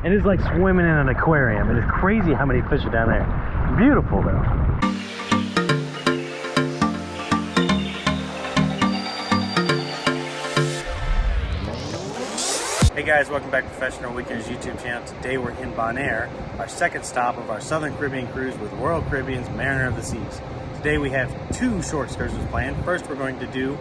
And it's like swimming in an aquarium. It is crazy how many fish are down there. Beautiful though. Hey guys, welcome back to Professional Weekends YouTube channel. Today we're in Bonaire, our second stop of our Southern Caribbean cruise with Royal Caribbean's Mariner of the Seas. Today we have two short excursions planned. First we're going to do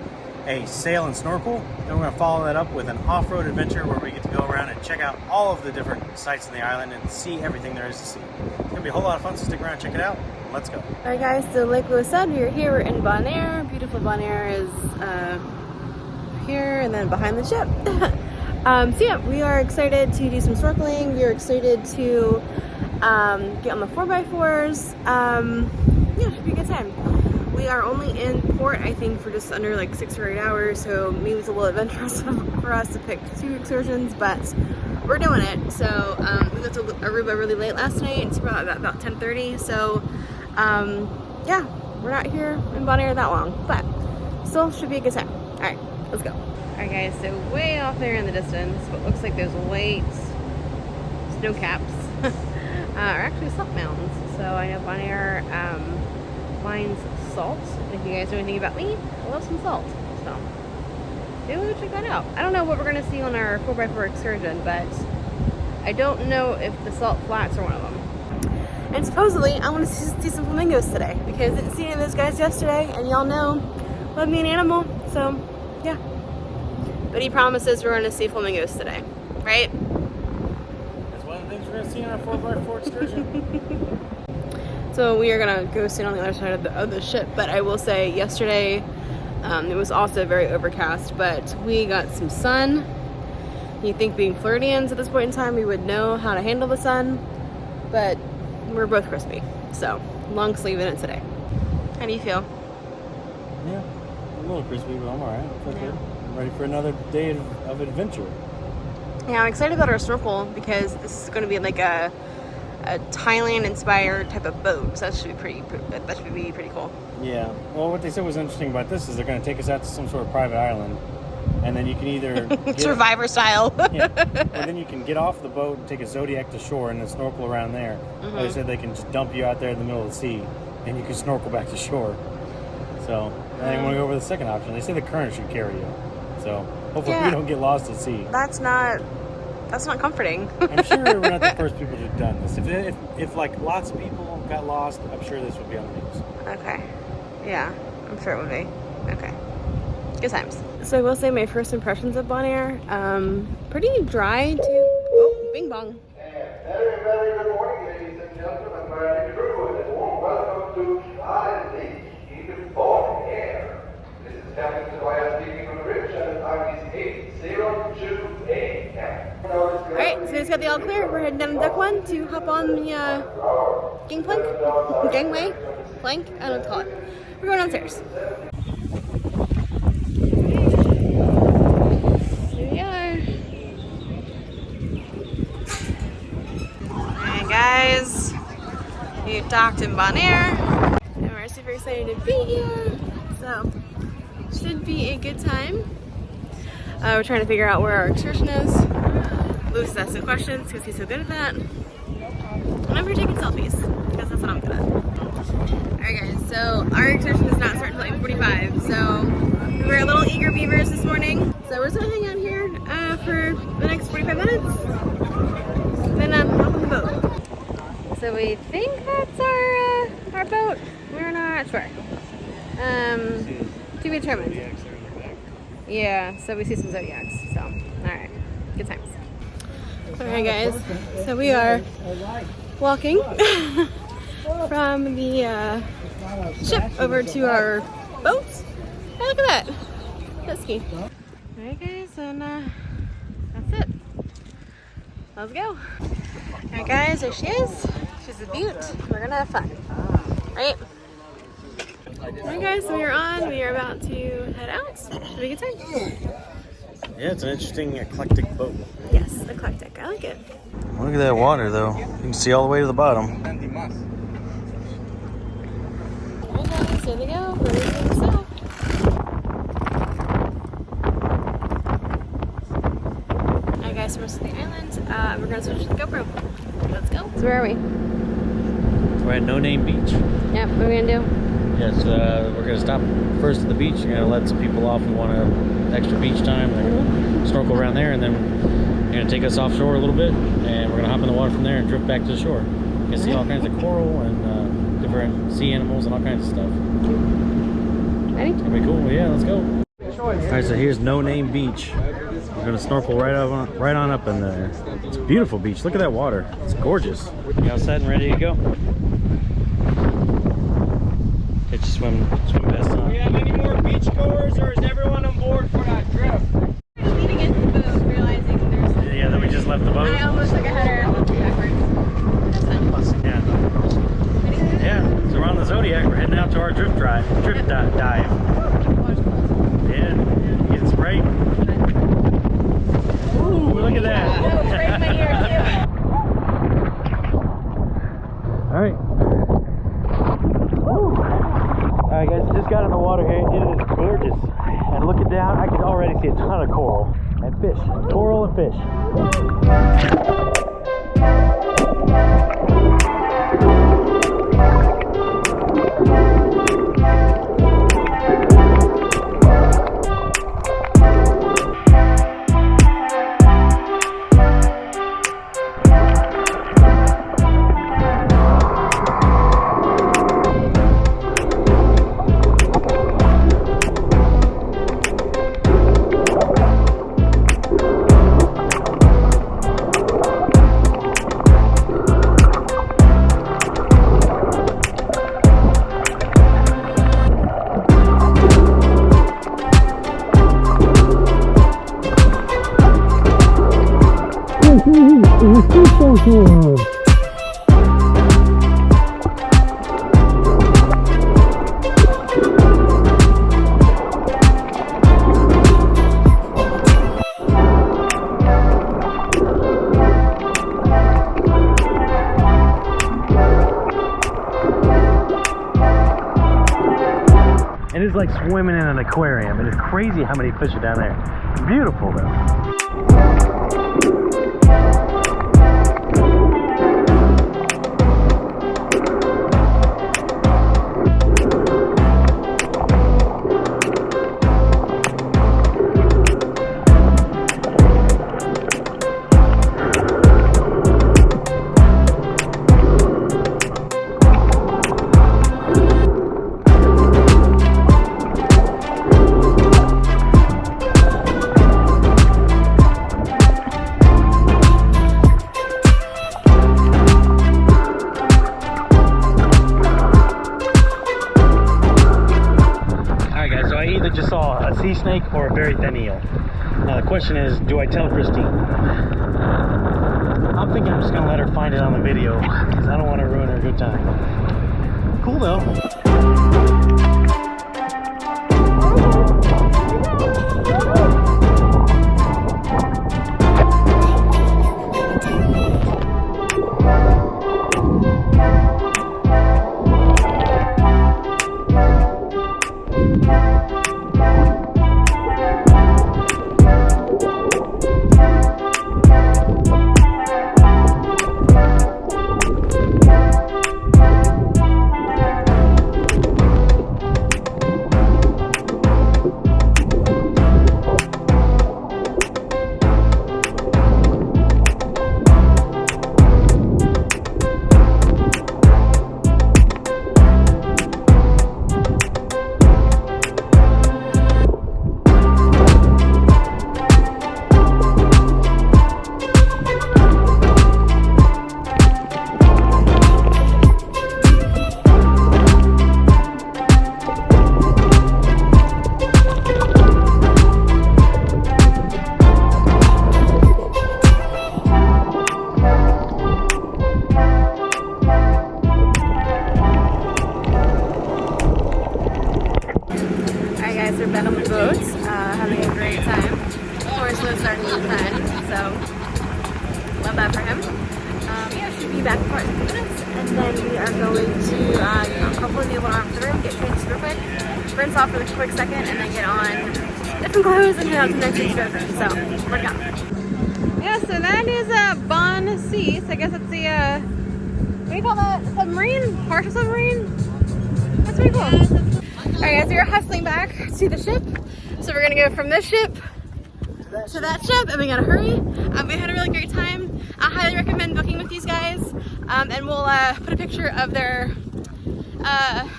a sail and snorkel, then we're going to follow that up with an off-road adventure where we get to go around and check out all of the different sites in the island and see everything there is to see. It's going to be a whole lot of fun, so stick around and check it out. Let's go. Alright guys, so like Lewis said, we're here, we're in Bonaire. Beautiful Bonaire is here and then behind the ship. So yeah, we are excited to do some snorkeling. We are excited to get on the 4x4s. Yeah, it should be a good time. We are only in port, I think, for just under like 6 or 8 hours, so maybe it's a little adventurous for us to pick 2 excursions, but we're doing it. So we got to Aruba really late last night. It's about 10:30. So yeah, we're not here in Bonaire that long, but still should be a good time. All right, let's go. All right, guys. So way off there in the distance, what looks like those white snow caps are actually salt mountains. So I know Bonaire finds salt. If you guys know anything about me, I love some salt. So maybe we'll check that out. I don't know what we're going to see on our 4x4 excursion, but I don't know if the salt flats are one of them. And supposedly, I want to see some flamingos today because I didn't see any of those guys yesterday, and y'all know, love me an animal, so yeah. But he promises we're going to see flamingos today, right? That's one of the things we're going to see on our 4x4 excursion. So we are going to go sit on the other side of the ship, but I will say yesterday it was also very overcast, but we got some sun. You'd think being Floridians at this point in time, we would know how to handle the sun, but we're both crispy, so long sleeve in it today. How do you feel? Yeah, a little crispy, but I'm alright. I feel good. I'm ready for another day of adventure. Yeah, I'm excited about our snorkel because this is going to be like a Thailand-inspired type of boat, so that should be pretty cool. Yeah. Well, what they said was interesting about this is they're going to take us out to some sort of private island, and then you can either Survivor style. Yeah. And then you can get off the boat and take a Zodiac to shore and then snorkel around there. Mm-hmm. Or they said they can just dump you out there in the middle of the sea, and you can snorkel back to shore. So I want to go over the second option. They say the current should carry you, so hopefully we don't get lost at sea. That's not comforting. I'm sure we're not the first people who've done this. If like lots of people got lost, I'm sure this would be on the news. Okay. Yeah, I'm sure it would be. Okay. Good times. So I will say my first impressions of Bonaire, pretty dry to, oh, bing bong. Very, very good morning, ladies and gentlemen, marine crew, and a warm welcome to Island Beach in Bonaire. This is Captain Tobias speaking from the bridge, and the time is 8:02 a.m. Alright, so we just got the all clear. We're heading down to deck 1 to hop on the gangway, plank, I don't know what to call it. We're going downstairs. Here we are. Alright guys, we've docked in Bonaire, and we're super excited to be here. So, should be a good time. We're trying to figure out where our excursion is. Lewis is asking questions because he's so good at that. And I'm here taking selfies because that's what I'm good at. Alright guys, so our excursion is not starting until 8:45. So we were little eager beavers this morning. So we're just gonna hang out here for the next 45 minutes. Then hop on the boat. So we think that's our boat. We're not sure. To be determined. Yeah, so we see some Zodiacs. So, alright. Good times. Alright guys, so we are walking from the ship over to our boat. Hey, look at that. Jet ski. Alright guys, and that's it. Let's go. Alright guys, there she is. She's a beaut. We're gonna have fun. Right? Alright guys, so we are about to head out. Should be a good time. Yeah, it's an interesting eclectic boat. Yes, eclectic. I like it. Look at that water though. You can see all the way to the bottom. Alright guys, here we go. We're ready to sail. Alright guys, so we're to the island. we're gonna switch to the GoPro. Let's go. So where are we? We're at No Name Beach. Yep, what are we gonna do? Yes, we're going to stop first at the beach. We're going to let some people off who want extra beach time. They're going to snorkel around there, and then they're going to take us offshore a little bit, and we're going to hop in the water from there and drift back to the shore. You can see all kinds of coral and different sea animals and all kinds of stuff. Ready? It's going to be cool. Yeah, let's go. Alright, so here's No Name Beach. We're going to snorkel right on up in there. It's a beautiful beach. Look at that water. It's gorgeous. You all set and ready to go? Get your swim vest on. Do you have any more beach goers, or is everyone on board for that drift? Leaning into the boat, realizing there's. Yeah, that we just left the boat. I almost took a header and looked backwards. That's fun. Yeah. Yeah. So we're on the Zodiac. We're heading out to our drift dive. Yeah. Getting sprayed. Ooh, look at that. Oh, sprayed in my ear All right. Alright guys, just got in the water here. It is gorgeous. And looking down, I can already see a ton of coral and fish. Coral and fish. It is like swimming in an aquarium. It is crazy how many fish are down there. Beautiful though. Just saw a sea snake or a very thin eel. Now the question is, do I tell Christine? I'm thinking I'm just gonna let her find it on the video because I don't want to ruin her good time. Cool though. back for 2 minutes, and then we are going to hopefully be able to arm the room, get changed real quick, rinse off for a quick second, and then get on different clothes and head out to the next week's road trip. So, work out. Yeah, so So that is a Bon Sea. So I guess it's the what do you call that? Submarine? Partial submarine? That's pretty cool. Alright guys, we're hustling back to the ship. So we're gonna go from this ship to that ship and we gotta hurry. We had a really great time. I highly recommend booking with these guys. And we'll put a picture of their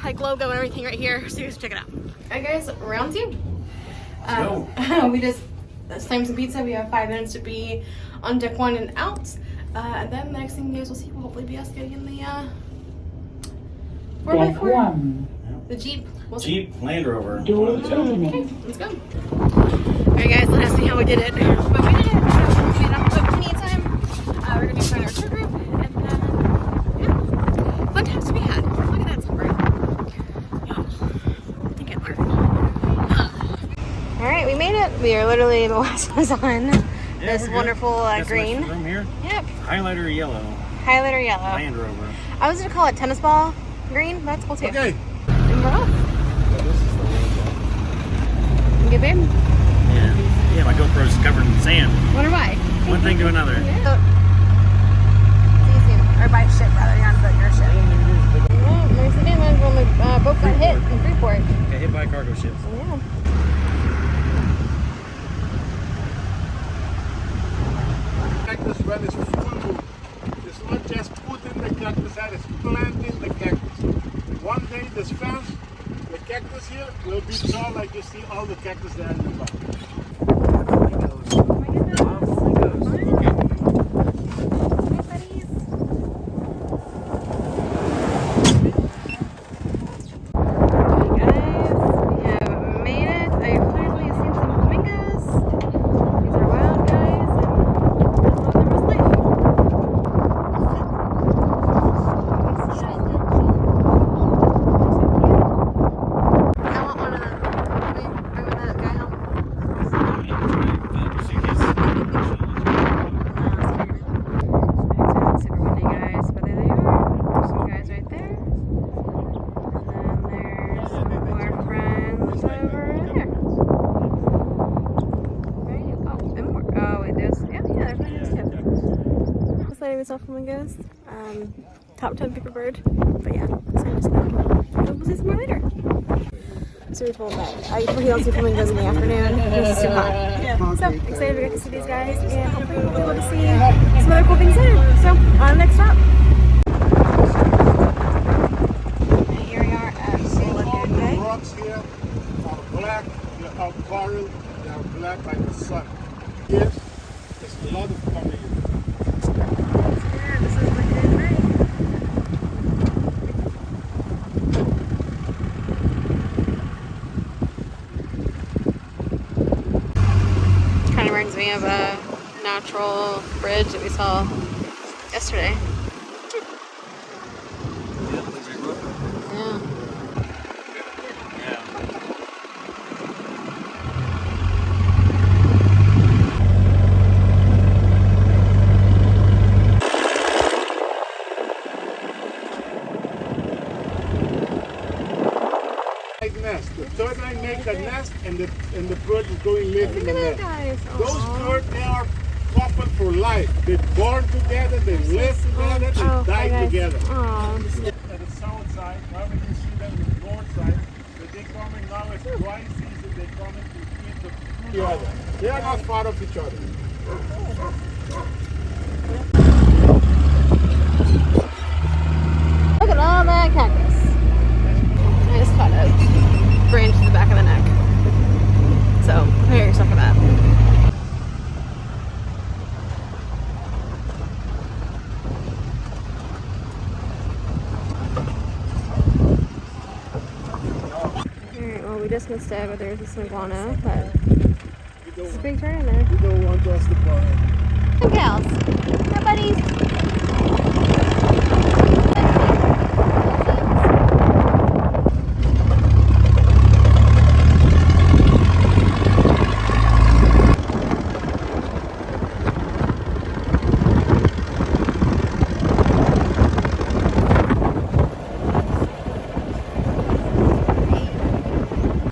like logo and everything right here so you guys can check it out. Alright guys, round two. We just slammed some pizza. We have 5 minutes to be on deck 1 and out. And then the next thing you guys will see will hopefully be us getting in the 4x4. The Jeep. Jeep, Land Rover. Okay, let's go. Alright guys, let us see how we did it. But we did it. We made enough of plenty of time. We're going to find our tour group. And then, yeah, fun times to be had. Look at that sunburn. Y'all, I think it learned. Alright, we made it. We are literally the last ones on this wonderful green. Room here. Yep. Highlighter yellow. Highlighter yellow. Land Rover. I was going to call it tennis ball green. That's cool too. Okay. And we're off. You good, babe? Yeah, my GoPro's covered in sand. Wonder why. One thing to another. See you soon. Or by ship, rather. You're on your ship. Yeah, there's the damage when the boat got hit in Freeport. Got hit by a cargo ship. Yeah. Cactus when it's full moon. It's not just putting the cactus out, it's planting the cactus. One day this fence, the cactus here will be tall like you see all the cactus there in the back. Myself, Flamingos. Top 10 paper bird. But yeah, excited to go. We'll see some more later. So we told that I usually don't see flamingos in the afternoon. It's too hot. So excited to get to see these guys and hopefully we'll be able to see some other cool things later. So on the next stop. And here we are at All the rocks here are black, they are coral, they are black by the sun. Here, there's a lot of coming. Yeah, this is looking great. Kind of reminds me of a natural bridge that we saw yesterday. Yeah. Nest. The third line makes a nest and the bird is going live in the nest. Guys. Those birds, they are coupled for life. They born together, they live together, they die together. Aww. At the south side, now we can see them on the north side, but they coming now it's dry season, they coming to eat the food together. They are not far of each other. Look at all that cactus. I just caught a branch to the back of the neck. So prepare yourself for that. Alright, well we just missed it, but there's this iguana, but there's a big turn in there. You don't want us to borrow. Hey gals. Hi buddies.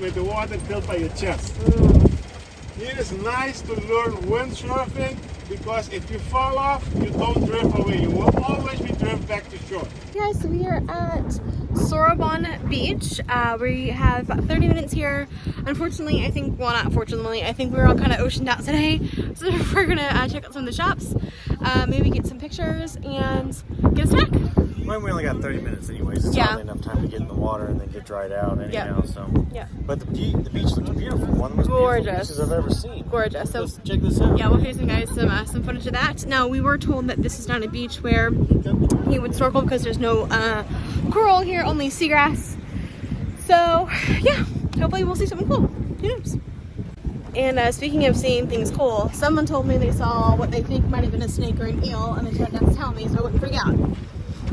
With the water filled by your chest. It is nice to learn windsurfing because if you fall off, you don't drift away. You will always be driven back to shore. Guys, so we are at Sorobon Beach. We have 30 minutes here. Unfortunately, I think, well, not fortunately, I think we're all kind of oceaned out today. So we're gonna check out some of the shops, maybe get some pictures and get a snack. Well, we only got 30 minutes anyways. It's Yeah. hardly enough time to get in the water and then get dried out anyhow. So. Yeah. But the beach looks beautiful. One of the most Gorgeous. beautiful beaches I've ever seen. Gorgeous. So Let's check this out. yeah, we'll show you some guys some footage of that. Now, we were told that this is not a beach where you would snorkel because there's no coral here, only seagrass. So yeah, hopefully we'll see something cool. Who knows? And speaking of seeing things cool, someone told me they saw what they think might have been a snake or an eel, and they tried not to tell me so I wouldn't freak out.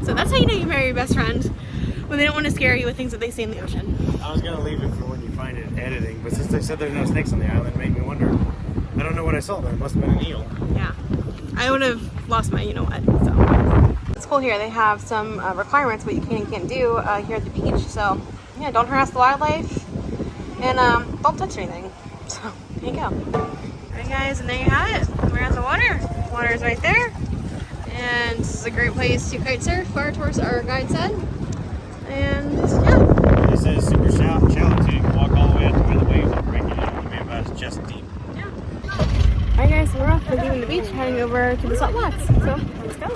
So that's how you know you marry your best friend, when they don't want to scare you with things that they see in the ocean. I was going to leave it for when you find it editing, but since they said there's no snakes on the island, it made me wonder. I don't know what I saw there. It must have been an eel. Yeah, I would have lost my you know what. So it's cool here. They have some requirements what you can and can't do here at the beach. So yeah, don't harass the wildlife and don't touch anything. So there you go. Alright guys, and there you have it. We're at the water. Water is right there. And this is a great place to kite surf, far towards our guide said. And yeah. This is super shallow too. You can walk all the way up to where the waves are breaking in. Maybe about as just deep. Yeah. Alright guys, so we're off. We're leaving the beach, heading over to the salt flats. So let's go.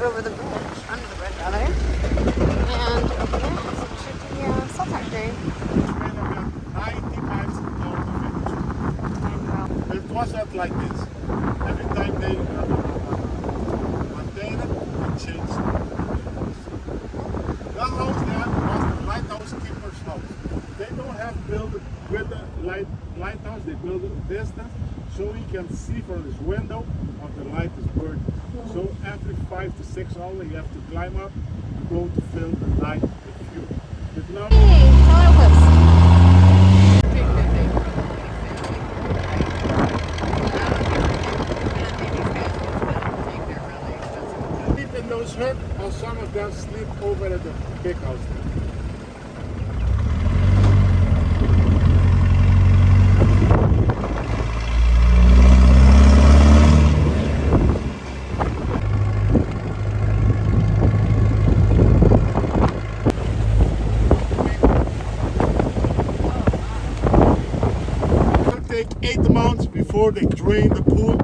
Over the bridge, under the bridge rather. And yeah, it's a trip to the salt factory. It wasn't like this. Every time they maintain it, it changes. That house there was the lighthouse keeper's house. They don't have built it with the lighthouse, they build it a distance so he can see from his window if the light is burning. So every 5 to 6 hours you have to climb up and go to fill the light with fuel. But now, Hey, hello sleep in those huts, or some of them sleep over at the big house. Take 8 months before they drain the pool.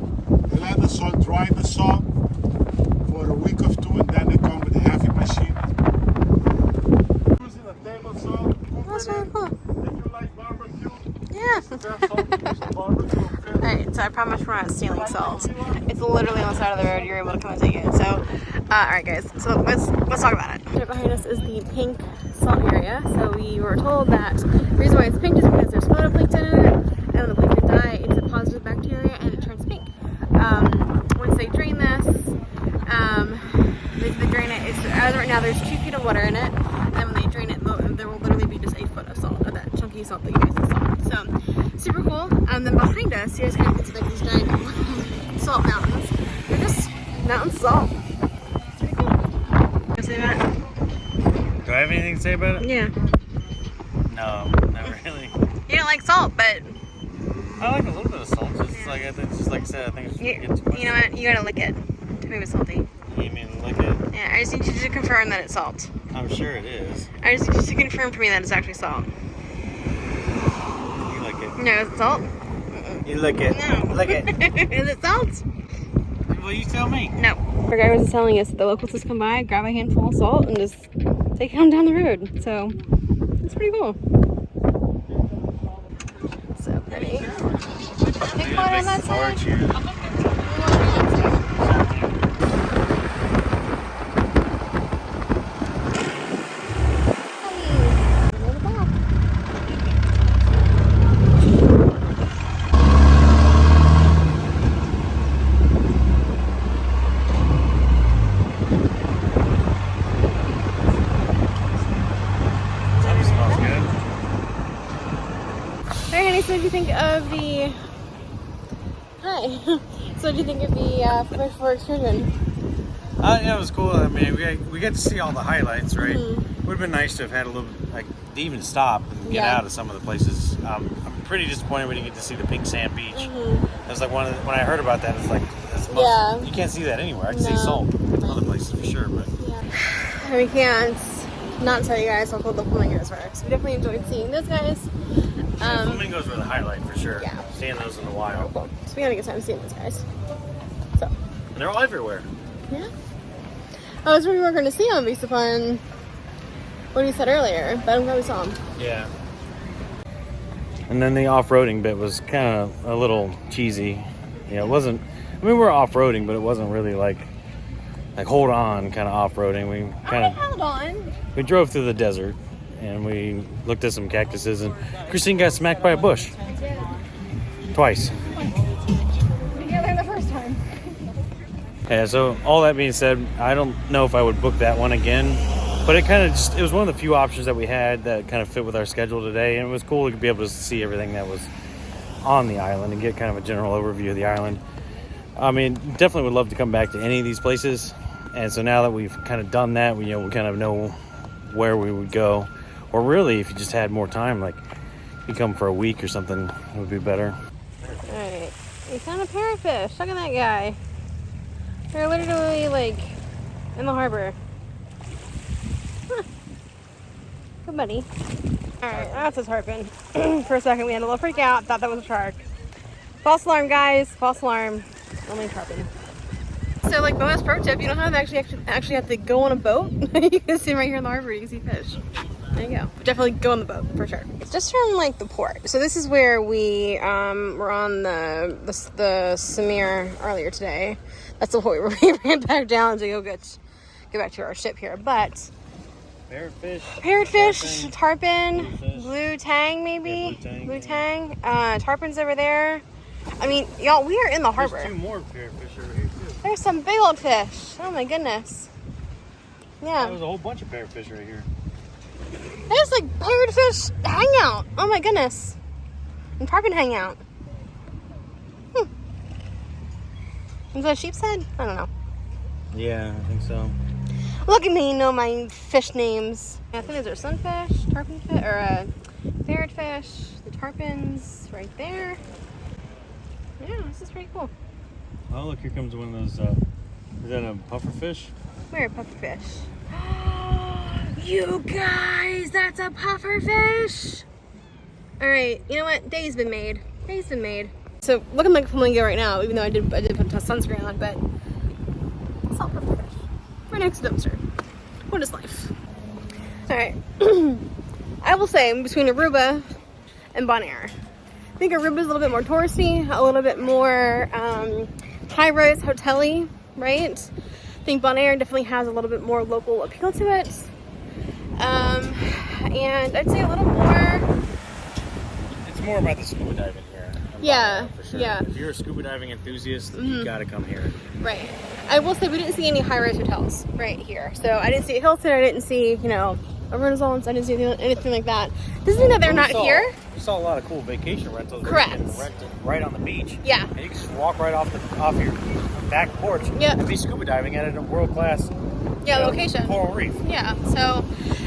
They let the salt dry the salt for a week or 2, and then they come with a heavy machine. Using a table salt. That's really cool. If you like barbecue, Yeah. Alright, so I promise we're not stealing salt. It's literally on the side of the road. You're able to come and take it. So, alright guys, so let's talk about it. Right behind us is the pink salt area. So we were told that the reason why it's pink is because there's photoplankton in it. And when the plankton die, it's a positive bacteria and it turns pink. Once they drain this, they drain it. As of right now, there's 2 feet of water in it. And when they drain it, there will literally be just a foot of salt, of that chunky salt that you guys just saw. So, super cool. Then behind us, here's kind of like these giant salt mountains. They're just mountain salt. It's pretty cool. You say that? Do I have anything to say about it? Yeah. No, not really. You don't like salt, but I like a little bit of salt. Just like I think, just like I said, I think it's You, getting too much. you know what? You gotta lick it. Tell me if it's salty. You mean lick it? Yeah, I just need you to confirm that it's salt. I'm sure it is. I just need you to confirm for me that it's actually salt. You lick it. No, is it salt? You lick it. No. Lick it. Is it salt? Well, you tell me. No. Our guy was telling us that the locals just come by, grab a handful of salt, and just take it on down the road. So, it's pretty cool. So pretty. Big one on that side. Hey, honey, so what did you think of the... Hi. So what did you think of the first floor excursion? Yeah, it was cool. I mean, we got to see all the highlights, right? Mm-hmm. Would have been nice to have had a little, like, to even stop and get Yeah. out of some of the places. I'm pretty disappointed we didn't get to see the pink sand beach. Mm-hmm. It was like when I heard about that, it was like, Yeah. you can't see that anywhere. I can see No. salt other places for sure, but Yeah. And we can't not tell you guys how cool the flamingos were. So we definitely enjoyed seeing those guys. flamingos were the highlight for sure. Yeah. Seeing those in the wild. So we had a good time seeing those guys. So, And they're all everywhere. yeah. I was really we were going to see them based upon what he said earlier, but I'm glad we saw them. Yeah. And then the off-roading bit was kind of a little cheesy. Yeah, it wasn't. I mean, we were off-roading, but it wasn't really like hold on kind of off-roading. We kind of held on. we drove through the desert and we looked at some cactuses, and Christine got smacked by a bush twice. Together the first time. Yeah. So all that being said, I don't know if I would book that one again. But it kind of it was one of the few options that we had that kind of fit with our schedule today. And it was cool to be able to see everything that was on the island and get kind of a general overview of the island. I mean, definitely would love to come back to any of these places. And so now that we've kind of done that, we kind of know where we would go. Or really, if you just had more time, like you come for a week or something, it would be better. Alright, we found a parrotfish. Look at that guy. They're literally like in the harbor. Huh. Good buddy. Alright, that's a tarpon. For a second we had a little freak out, thought that was a shark. False alarm, guys. False alarm. Only tarpon. So like bonus pro tip, you don't have to actually have to go on a boat. You can see right here in the harbor, you can see fish. There you go. But definitely go on the boat for sure. It's just from like the port. So this is where we were on the Samur earlier today. That's the point where we ran back down to go get back to our ship here. But parrotfish, tarpon, blue tang maybe, Yeah, blue tang. Tarpon's over there. I mean, y'all, we are in the harbor. There's 2 more parrotfish over here too. There's some big old fish. Oh my goodness. Yeah. There's a whole bunch of parrotfish right here. There's like parrotfish hangout. Oh my goodness. And tarpon hangout. Is that a sheep's head? I don't know. Yeah, I think so. Look at me, know my fish names. I think those are sunfish, tarponfish, or parrotfish. The tarpons right there. Yeah, this is pretty cool. Oh, look, here comes one of those. Is that a pufferfish? Where, pufferfish? You guys, that's a pufferfish. All right, you know what? Day's been made. Day's been made. So looking like a flamingo right now, even though I did put sunscreen on, but it's all pufferfish. Right next to the dumpster. What is life? All right. I will say between Aruba and Bonaire, I think Aruba's a little bit more touristy, a little bit more high-rise, hotel-y, right? I think Bonaire definitely has a little bit more local appeal to it. And I'd say a little more... It's more about the scuba diving here. Yeah, For sure. yeah. If you're a scuba diving enthusiast, you gotta come here. Right. I will say we didn't see any high-rise hotels right here. So I didn't see a Hilton, I didn't see, a Renaissance, I didn't see anything like that. Doesn't mean that they're not here. We saw a lot of cool vacation rentals. Correct. Where you can rent it right on the beach. Yeah. And you can just walk right off your back porch and be scuba diving at a world-class location. coral reef. Yeah, so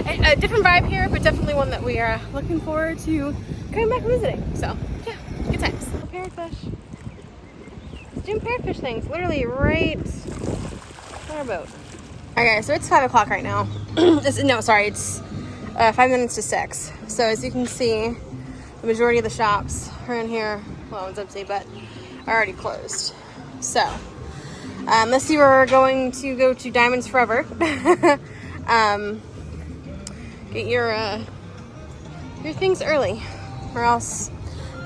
a different vibe here, but definitely one that we are looking forward to coming back and visiting. So, yeah, good times. Parrotfish. doing parrotfish things, literally right on our boat. All right, guys, so it's 5 o'clock right now. It's 5 minutes to 6. So as you can see, the majority of the shops around here, well, it's empty, but are already closed. So let's see where we're going to go to Diamonds Forever. Get your things early, or else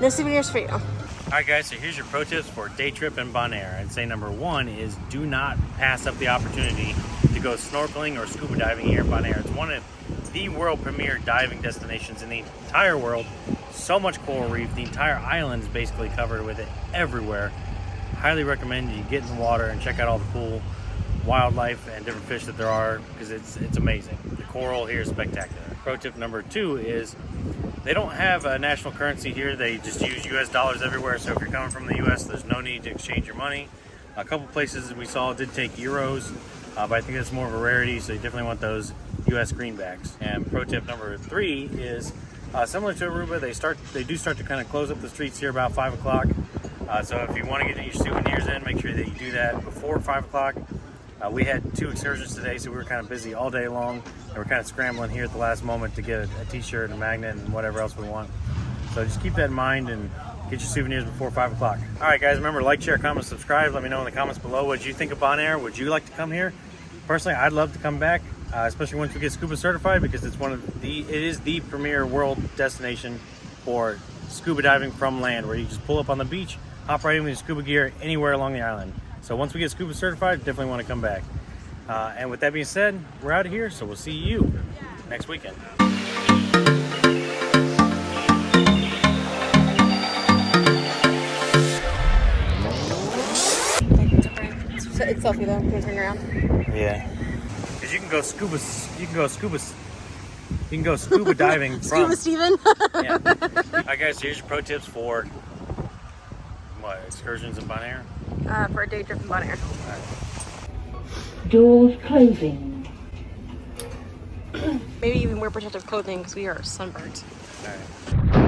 no souvenirs for you. All right, guys, so here's your pro tips for a day trip in Bonaire. I'd say number 1 is do not pass up the opportunity to go snorkeling or scuba diving here in Bonaire. It's one of the world premier diving destinations in the entire world. So much coral reef. The entire island is basically covered with it everywhere. Highly recommend you get in the water and check out all the cool wildlife and different fish that there are, because it's amazing. The coral here is spectacular. Pro tip number 2 is they don't have a national currency here. They just use US dollars everywhere. So if you're coming from the US, there's no need to exchange your money. A couple places we saw did take euros, but I think that's more of a rarity. So you definitely want those US greenbacks. And pro tip number 3 is similar to Aruba. They do start to kind of close up the streets here about 5 o'clock. So if you want to get your souvenirs in, make sure that you do that before 5 o'clock. We had 2 excursions today, so we were kind of busy all day long, and we're kind of scrambling here at the last moment to get a t-shirt, a magnet, and whatever else we want. So just keep that in mind and get your souvenirs before 5 o'clock. All right, guys, remember, like, share, comment, subscribe. Let me know in the comments below what you think of Bonaire. Would you like to come here? Personally, I'd love to come back, especially once we get scuba certified, because it is the premier world destination for scuba diving from land, where you just pull up on the beach, hop right in with your scuba gear anywhere along the island. So once we get scuba certified, definitely want to come back. And with that being said, we're out of here, so we'll see you next weekend. It's selfie though. Can you turn around? Yeah. Because you can go scuba diving from Scuba Steven. Yeah. All right, guys, here's your pro tips for excursions in Bonaire. For a day trip in Bonaire. Doors closing. Maybe even wear protective clothing because we are sunburned. All right.